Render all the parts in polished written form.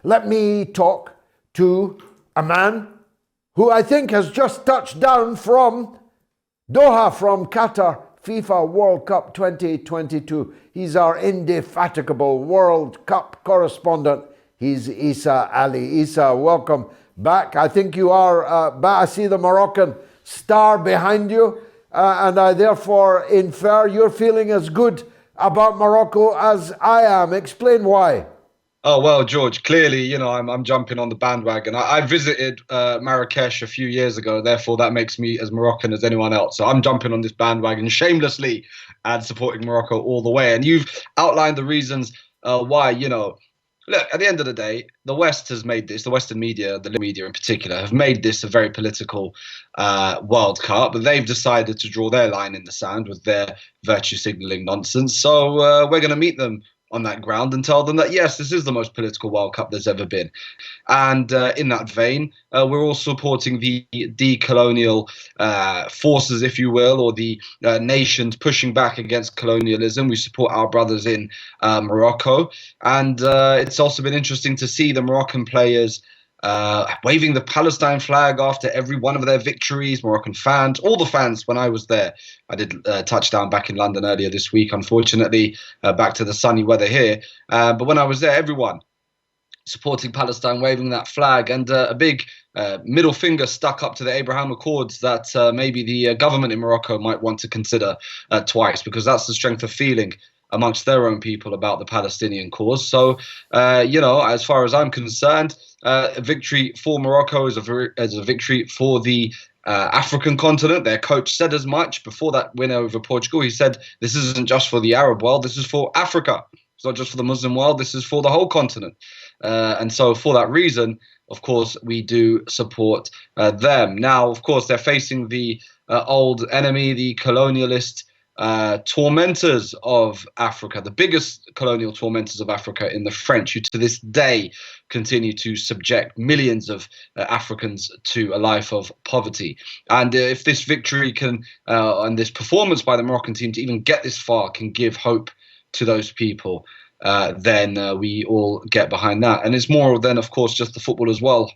let me talk to a man who I think has just touched down from Doha, from Qatar, FIFA World Cup 2022. He's our indefatigable World Cup correspondent. He's Issa Ali. Issa, welcome back. I think you are back. I see the Moroccan star behind you, and I therefore infer you're feeling as good about Morocco as I am. Explain why. Oh, well, George, clearly, I'm jumping on the bandwagon. I visited Marrakesh a few years ago, therefore that makes me as Moroccan as anyone else. So I'm jumping on this bandwagon shamelessly and supporting Morocco all the way. And you've outlined the reasons why, look, at the end of the day, the West has made this, the Western media, the media in particular, have made this a very political World Cup. But they've decided to draw their line in the sand with their virtue signaling nonsense. So we're going to meet them on that ground and tell them that, yes, this is the most political World Cup there's ever been. And in that vein, we're all supporting the decolonial forces, if you will, or the nations pushing back against colonialism. We support our brothers in Morocco. And it's also been interesting to see the Moroccan players waving the Palestine flag after every one of their victories. Moroccan fans, all the fans when I was there. I did touchdown back in London earlier this week, unfortunately, back to the sunny weather here. But when I was there, everyone supporting Palestine, waving that flag, and a big middle finger stuck up to the Abraham Accords that maybe the government in Morocco might want to consider twice, because that's the strength of feeling amongst their own people about the Palestinian cause. So, as far as I'm concerned, a victory for Morocco is a victory for the African continent. Their coach said as much before that win over Portugal. He said, this isn't just for the Arab world, this is for Africa. It's not just for the Muslim world, this is for the whole continent. And so for that reason, of course, we do support them. Now, of course, they're facing the old enemy, the colonialist tormentors of Africa, the biggest colonial tormentors of Africa in the French, who to this day continue to subject millions of Africans to a life of poverty. And if this victory can, and this performance by the Moroccan team to even get this far can give hope to those people, then we all get behind that. And it's more than, of course, just the football as well.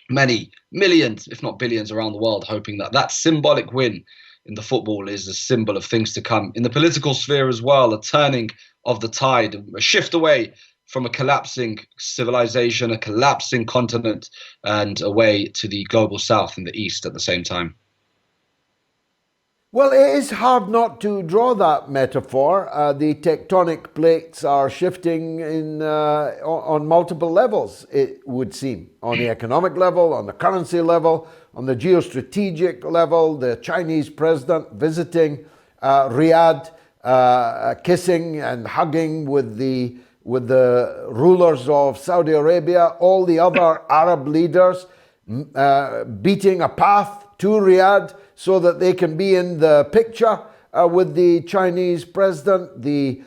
Many millions, if not billions around the world, hoping that that symbolic win in the football is a symbol of things to come. In the political sphere as well, a turning of the tide, a shift away from a collapsing civilization, a collapsing continent, and away to the global south and the east at the same time. Well, it is hard not to draw that metaphor. The tectonic plates are shifting on multiple levels, it would seem. On the economic level, on the currency level, on the geostrategic level. The Chinese president visiting Riyadh, kissing and hugging with the rulers of Saudi Arabia, all the other Arab leaders beating a path to Riyadh so that they can be in the picture with the Chinese president. The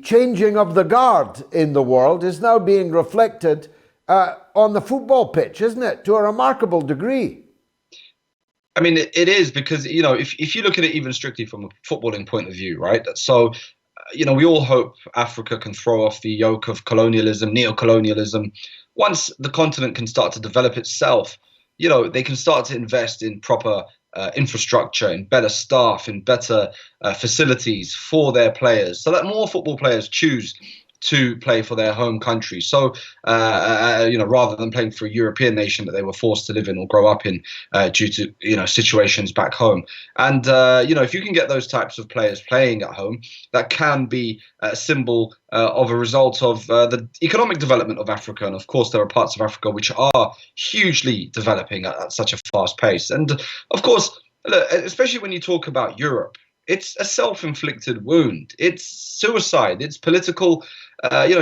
changing of the guard in the world is now being reflected on the football pitch, isn't it? To a remarkable degree. I mean, it is, because, if you look at it even strictly from a footballing point of view, right? So, we all hope Africa can throw off the yoke of colonialism, neocolonialism. Once the continent can start to develop itself, they can start to invest in proper infrastructure, in better staff, in better facilities for their players, so that more football players choose to play for their home country. So, rather than playing for a European nation that they were forced to live in or grow up in due to, situations back home. And, if you can get those types of players playing at home, that can be a symbol of a result of the economic development of Africa. And of course, there are parts of Africa which are hugely developing at such a fast pace. And of course, especially when you talk about Europe, it's a self-inflicted wound. It's suicide. It's political,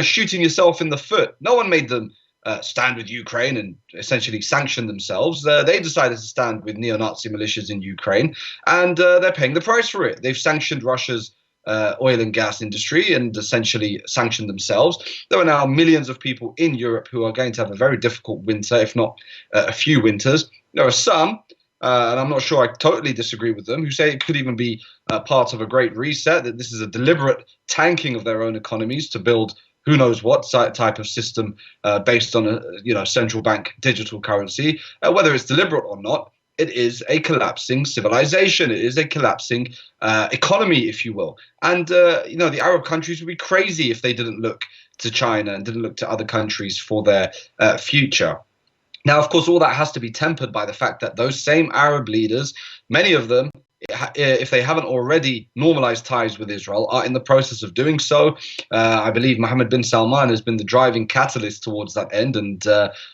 shooting yourself in the foot. No one made them stand with Ukraine and essentially sanction themselves. They decided to stand with neo-Nazi militias in Ukraine, and they're paying the price for it. They've sanctioned Russia's oil and gas industry and essentially sanctioned themselves. There are now millions of people in Europe who are going to have a very difficult winter, if not a few winters. There are some, and I'm not sure I totally disagree with them, who say it could even be part of a great reset, that this is a deliberate tanking of their own economies to build who knows what type of system based on a central bank digital currency, whether it's deliberate or not. It is a collapsing civilization. It is a collapsing economy, if you will. And the Arab countries would be crazy if they didn't look to China and didn't look to other countries for their future. Now, of course, all that has to be tempered by the fact that those same Arab leaders, many of them, if they haven't already normalized ties with Israel, are in the process of doing so. I believe Mohammed bin Salman has been the driving catalyst towards that end, and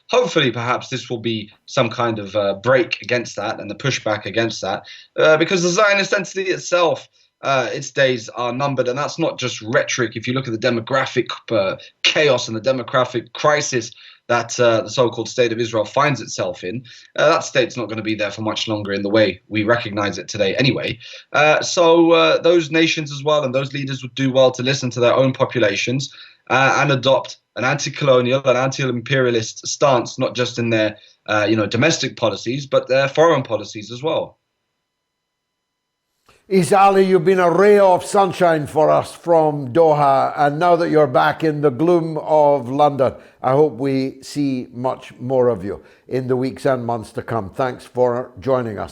hopefully perhaps this will be some kind of break against that and the pushback against that, because the Zionist entity itself, its days are numbered, and that's not just rhetoric. If you look at the demographic chaos and the demographic crisis that the so-called state of Israel finds itself in, that state's not going to be there for much longer in the way we recognize it today anyway. So those nations as well and those leaders would do well to listen to their own populations and adopt an anti-colonial, an anti-imperialist stance, not just in their domestic policies, but their foreign policies as well. Isa Ali, you've been a ray of sunshine for us from Doha, and now that you're back in the gloom of London, I hope we see much more of you in the weeks and months to come. Thanks for joining us.